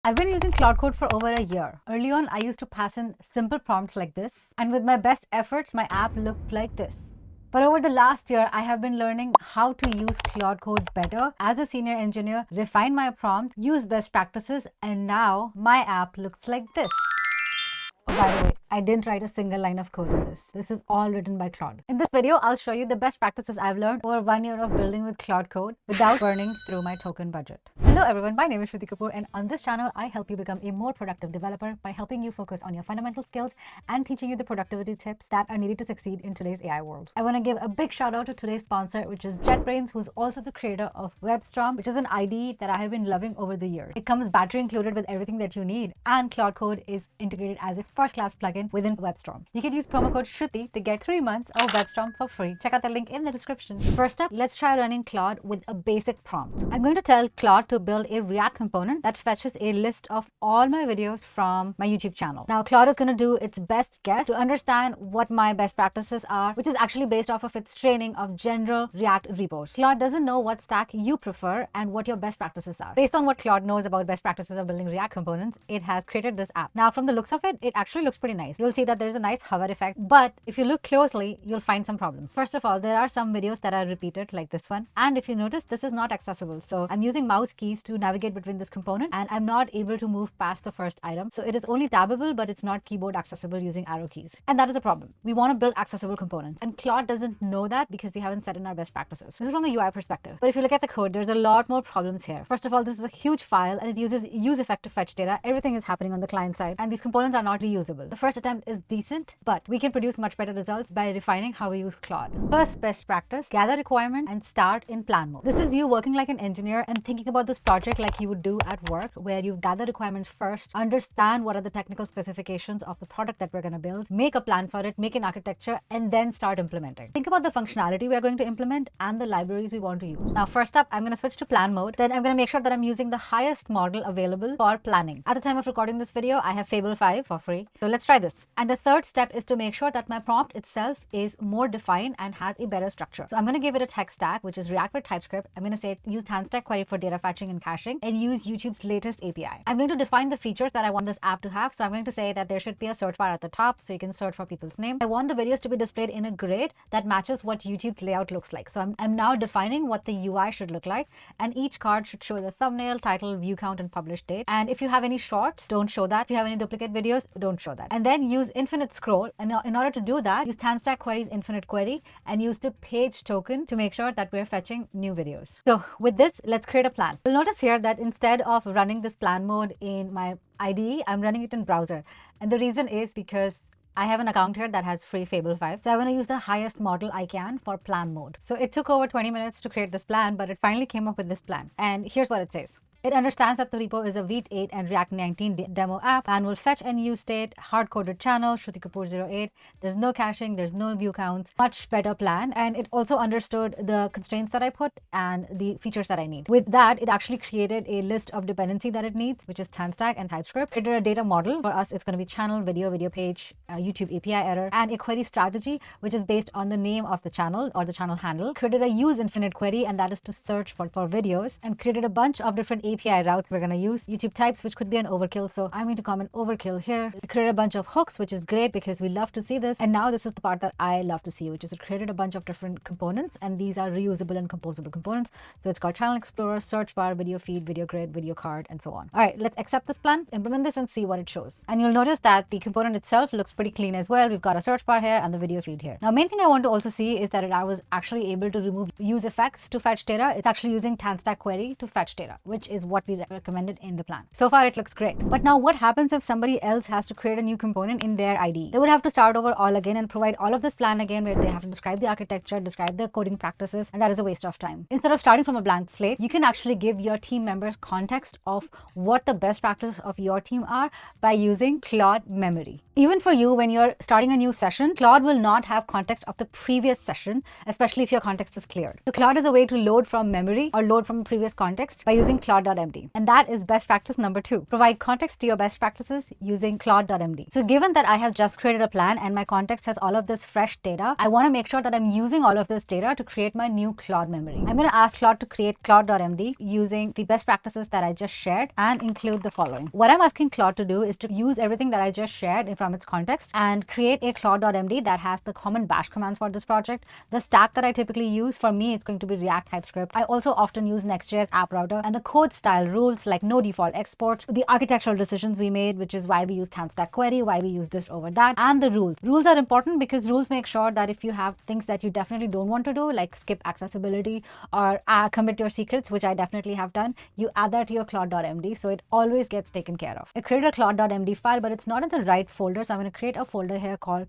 I've been using Claude Code for over a year. Early on, I used to pass in simple prompts like this, and with my best efforts, my app looked like this. But over the last year, I have been learning how to use Claude Code better. As a senior engineer, refine my prompts, use best practices, and now my app looks like this. Oh, by the way, I didn't write a single line of code in this. This is all written by Claude. In this video, I'll show you the best practices I've learned over 1 year of building with Claude Code without burning through my token budget. Hello everyone, my name is Shruti Kapoor, and on this channel, I help you become a more productive developer by helping you focus on your fundamental skills and teaching you the productivity tips that are needed to succeed in today's AI world. I want to give a big shout out to today's sponsor, which is JetBrains, who's also the creator of WebStorm, which is an IDE that I have been loving over the years. It comes battery included with everything that you need, and Claude Code is integrated as a first-class plugin within WebStorm. You can use promo code Shruti to get 3 months of WebStorm for free. Check out the link in the description. First up, let's try running Claude with a basic prompt. I'm going to tell Claude to build a React component that fetches a list of all my videos from my YouTube channel. Now, Claude is going to do its best guess to understand what my best practices are, which is actually based off of its training of general React repos. Claude doesn't know what stack you prefer and what your best practices are. Based on what Claude knows about best practices of building React components, it has created this app. Now, from the looks of it, it actually looks pretty nice. You'll see that there's a nice hover effect, but if you look closely, you'll find some problems. First of all, there are some videos that are repeated like this one. And if you notice, this is not accessible. So I'm using mouse keys to navigate between this component, and I'm not able to move past the first item. So it is only tabbable, but it's not keyboard accessible using arrow keys. And that is a problem. We want to build accessible components. And Claude doesn't know that because we haven't set in our best practices. This is from a UI perspective. But if you look at the code, there's a lot more problems here. First of all, this is a huge file and it uses use effect to fetch data. Everything is happening on the client side, and these components are not reusable. The first attempt is decent, but we can produce much better results by refining how we use Claude. First best practice, gather requirement and start in plan mode. This is you working like an engineer and thinking about this project like you would do at work, where you gather requirements first, understand what are the technical specifications of the product that we're going to build, make a plan for it, make an architecture, and then start implementing. Think about the functionality we are going to implement and the libraries we want to use. Now, first up, I'm going to switch to plan mode. Then I'm going to make sure that I'm using the highest model available for planning. At the time of recording this video, I have Fable 5 for free. So let's try this. And the third step is to make sure that my prompt itself is more defined and has a better structure. So I'm going to give it a tech stack, which is React with TypeScript. I'm going to say use handstack query for data fetching and caching, and use YouTube's latest API. I'm going to define the features that I want this app to have. So I'm going to say that there should be a search bar at the top so you can search for people's name. I want the videos to be displayed in a grid that matches what YouTube's layout looks like. So I'm now defining what the UI should look like, and each card should show the thumbnail, title, view count, and publish date. And if you have any shorts, don't show that. If you have any duplicate videos, don't show that. And then use infinite scroll. And in order to do that, use handstack query's infinite query and use the page token to make sure that we're fetching new videos. So with this, let's create a plan. You'll notice here that instead of running this plan mode in my IDE, I'm running it in browser. And the reason is because I have an account here that has free Fable 5. So I want to use the highest model I can for plan mode. So it took over 20 minutes to create this plan, but it finally came up with this plan. And here's what it says. It understands that the repo is a Vite 8 and React 19 demo app, and will fetch and use state, hard-coded channel, Shruti Kapoor 08. There's no caching, there's no view counts. Much better plan. And it also understood the constraints that I put and the features that I need. With that, it actually created a list of dependency that it needs, which is handstack and TypeScript. Created a data model. For us, it's going to be channel, video page, YouTube API error, and a query strategy, which is based on the name of the channel or the channel handle. Created a use infinite query, and that is to search for videos, and created a bunch of different API routes we're going to use. YouTube types, which could be an overkill, so I'm going to comment overkill here. We created a bunch of hooks, which is great because we love to see this. And now this is the part that I love to see, which is it created a bunch of different components, and these are reusable and composable components. So it's got channel explorer, search bar, video feed, video grid, video card, and so on. All right, let's accept this plan, implement this, and see what it shows. And you'll notice that the component itself looks pretty clean as well. We've got a search bar here and the video feed here. Now, main thing I want to also see is that I was actually able to remove use effects to fetch data. It's actually using handstack query to fetch data, which is what we recommended in the plan. So far, it looks great. But now what happens if somebody else has to create a new component in their IDE? They would have to start over all again and provide all of this plan again, where they have to describe the architecture, describe the coding practices, and that is a waste of time. Instead of starting from a blank slate, you can actually give your team members context of what the best practices of your team are by using Claude memory. Even for you, when you're starting a new session, Claude will not have context of the previous session, especially if your context is cleared. So Claude is a way to load from memory or load from a previous context by using Claude.md. And that is best practice number 2. Provide context to your best practices using Claude.md. So given that I have just created a plan and my context has all of this fresh data, I want to make sure that I'm using all of this data to create my new Claude memory. I'm going to ask Claude to create Claude.md using the best practices that I just shared and include the following. What I'm asking Claude to do is to use everything that I just shared from its context and create a Claude.md that has the common bash commands for this project. The stack that I typically use, for me, it's going to be React TypeScript. I also often use Next.js app router, and the code style rules like no default exports, the architectural decisions we made, which is why we use TanStack query, why we use this over that, and the rules. Rules are important because rules make sure that if you have things that you definitely don't want to do, like skip accessibility or commit your secrets, which I definitely have done, you add that to your Claude.md, so it always gets taken care of. I created a Claude.md file, but it's not in the right folder, so I'm going to create a folder here called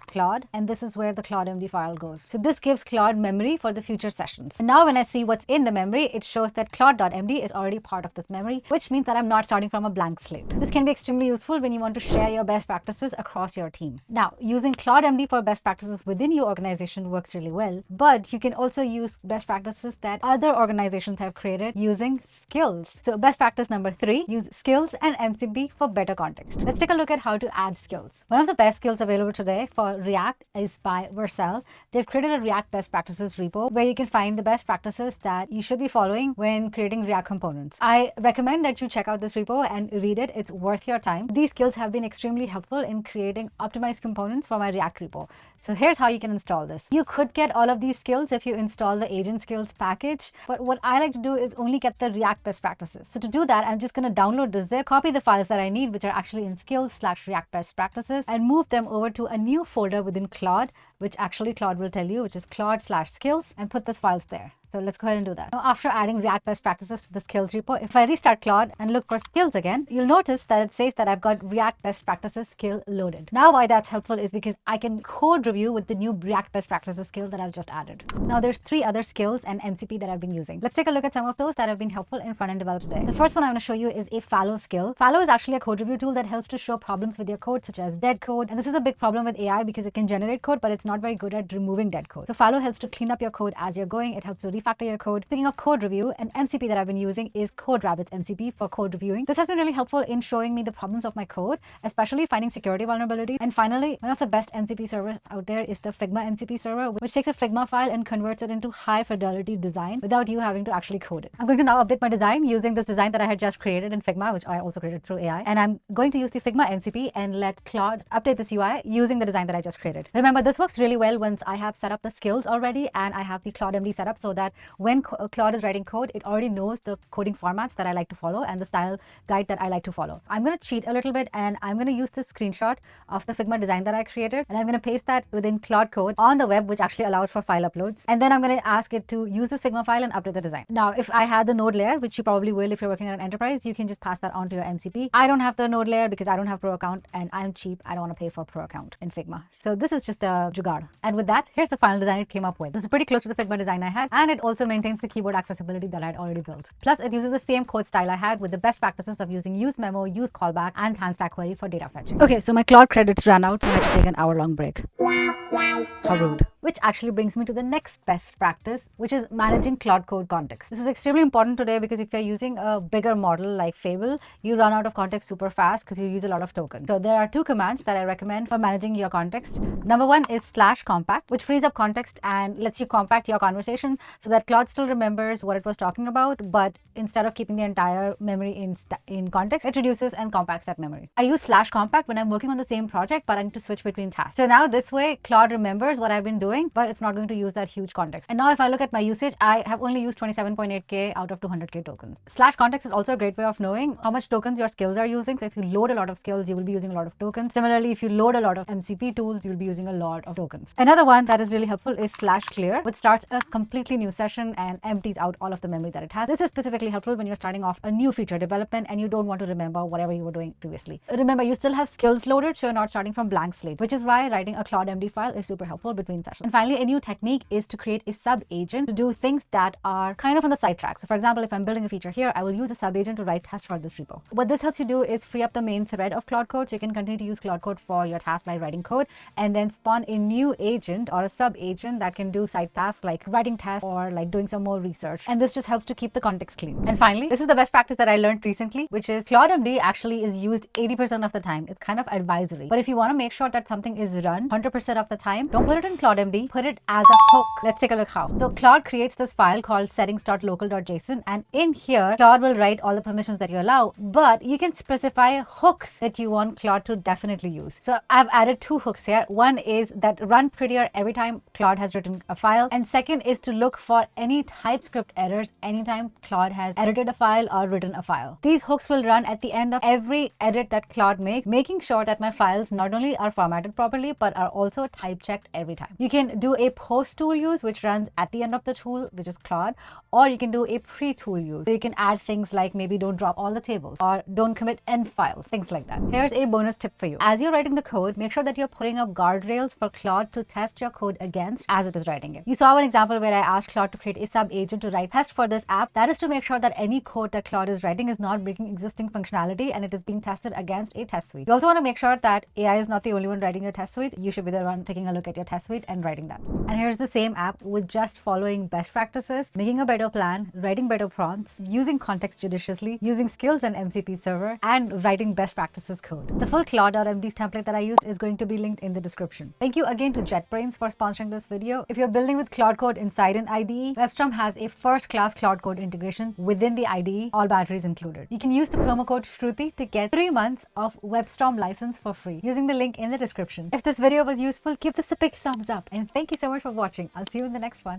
.claude, and this is where the Claude.md file goes. So this gives Claude memory for the future sessions. And now when I see what's in the memory, it shows that Claude.md is already part of this memory, which means that I'm not starting from a blank slate. This can be extremely useful when you want to share your best practices across your team. Now, using Claude.md for best practices within your organization works really well, but you can also use best practices that other organizations have created using skills. So best practice number 3, use skills and MCP for better context. Let's take a look at how to add skills. One of the best skills available today for React is by Vercel. They've created a React best practices repo where you can find the best practices that you should be following when creating React components. I recommend that you check out this repo and read it. It's worth your time. These skills have been extremely helpful in creating optimized components for my React repo. So here's how you can install this. You could get all of these skills if you install the agent skills package, but what I like to do is only get the React best practices. So to do that, I'm just going to download this zip, copy the files that I need, which are actually in skills/React best practices, and move them over to a new folder within Claude, which actually Claude will tell you, which is Claude/skills, and put those files there. So let's go ahead and do that. Now, after adding React best practices to the skills repo, if I restart Claude and look for skills again, you'll notice that it says that I've got React best practices skill loaded. Now, why that's helpful is because I can code review with the new React best practices skill that I've just added. Now, there's 3 other skills and MCP that I've been using. Let's take a look at some of those that have been helpful in front-end development today. The first one I'm going to show you is a Fallow skill. Fallow is actually a code review tool that helps to show problems with your code, such as dead code. And this is a big problem with AI because it can generate code, but it's not very good at removing dead code. So Fallow helps to clean up your code as you're going. It helps to refactor your code. Speaking of code review, an MCP that I've been using is CodeRabbit's MCP for code reviewing. This has been really helpful in showing me the problems of my code, especially finding security vulnerabilities. And finally, one of the best MCP servers out there is the Figma MCP server, which takes a Figma file and converts it into high fidelity design without you having to actually code it. I'm going to now update my design using this design that I had just created in Figma, which I also created through AI. And I'm going to use the Figma MCP and let Claude update this UI using the design that I just created. Remember, this works really well once I have set up the skills already and I have the Claude.md set up, so that when Claude is writing code, it already knows the coding formats that I like to follow and the style guide that I like to follow. I'm going to cheat a little bit and I'm going to use this screenshot of the Figma design that I created, and I'm going to paste that within Claude Code on the web, which actually allows for file uploads. And then I'm going to ask it to use this Figma file and update the design. Now, if I had the node layer, which you probably will if you're working on an enterprise, you can just pass that on to your MCP. I don't have the node layer because I don't have pro account and I'm cheap. I don't want to pay for pro account in Figma. So this is just a jugaad. And with that, here's the final design it came up with. This is pretty close to the Figma design I had, and it also maintains the keyboard accessibility that I had already built. Plus, it uses the same code style I had with the best practices of using use memo, use callback, and TanStack query for data fetching. Okay, so my Claude credits ran out, so I had to take an hour-long break. How rude. Which actually brings me to the next best practice, which is managing Claude Code context. This is extremely important today because if you're using a bigger model like Fable, you run out of context super fast because you use a lot of tokens. So there are 2 commands that I recommend for managing your context. Number 1 is /compact, which frees up context and lets you compact your conversation so that Claude still remembers what it was talking about, but instead of keeping the entire memory in context, it reduces and compacts that memory. I use /compact when I'm working on the same project, but I need to switch between tasks. So now this way, Claude remembers what I've been doing, but it's not going to use that huge context. And now if I look at my usage, I have only used 27.8K out of 200K tokens. /context is also a great way of knowing how much tokens your skills are using. So if you load a lot of skills, you will be using a lot of tokens. Similarly, if you load a lot of MCP tools, you'll be using a lot of tokens. Another one that is really helpful is /clear, which starts a completely new session and empties out all of the memory that it has. This is specifically helpful when you're starting off a new feature development and you don't want to remember whatever you were doing previously. Remember, you still have skills loaded, so you're not starting from blank slate, which is why writing a Claude.md file is super helpful between sessions. special. And finally, a new technique is to create a sub-agent to do things that are kind of on the sidetrack. So for example, if I'm building a feature here, I will use a sub-agent to write tests for this repo. What this helps you do is free up the main thread of Claude Code, so you can continue to use Claude Code for your task by writing code, and then spawn a new agent or a sub-agent that can do side tasks like writing tests or like doing some more research. And this just helps to keep the context clean. And finally, this is the best practice that I learned recently, which is CLAUDE.md actually is used 80% of the time. It's kind of advisory. But if you want to make sure that something is run 100% of the time, don't put it in CLAUDE.md, put it as a hook. Let's take a look how. So Claude creates this file called settings.local.json, and in here, Claude will write all the permissions that you allow, but you can specify hooks that you want Claude to definitely use. So I've added 2 hooks here. One is that run prettier every time Claude has written a file, and second is to look for any TypeScript errors anytime Claude has edited a file or written a file. These hooks will run at the end of every edit that Claude makes, making sure that my files not only are formatted properly, but are also type checked every time. You can do a post tool use, which runs at the end of the tool, which is Claude, or you can do a pre-tool use. So you can add things like maybe don't drop all the tables or don't commit end files, things like that. Here's a bonus tip for you. As you're writing the code, make sure that you're putting up guardrails for Claude to test your code against as it is writing it. You saw one example where I asked Claude to create a sub-agent to write test for this app. That is to make sure that any code that Claude is writing is not breaking existing functionality and it is being tested against a test suite. You also want to make sure that AI is not the only one writing your test suite. You should be the one taking a look at your test suite and writing that. And here's the same app with just following best practices, making a better plan, writing better prompts, using context judiciously, using Skills and MCP server, and writing best practices code. The full Claude.md's template that I used is going to be linked in the description. Thank you again to JetBrains for sponsoring this video. If you're building with Claude Code inside an IDE, WebStorm has a first-class Claude Code integration within the IDE, all batteries included. You can use the promo code Shruti to get 3 months of WebStorm license for free using the link in the description. If this video was useful, give this a big thumbs up, and thank you so much for watching. I'll see you in the next one.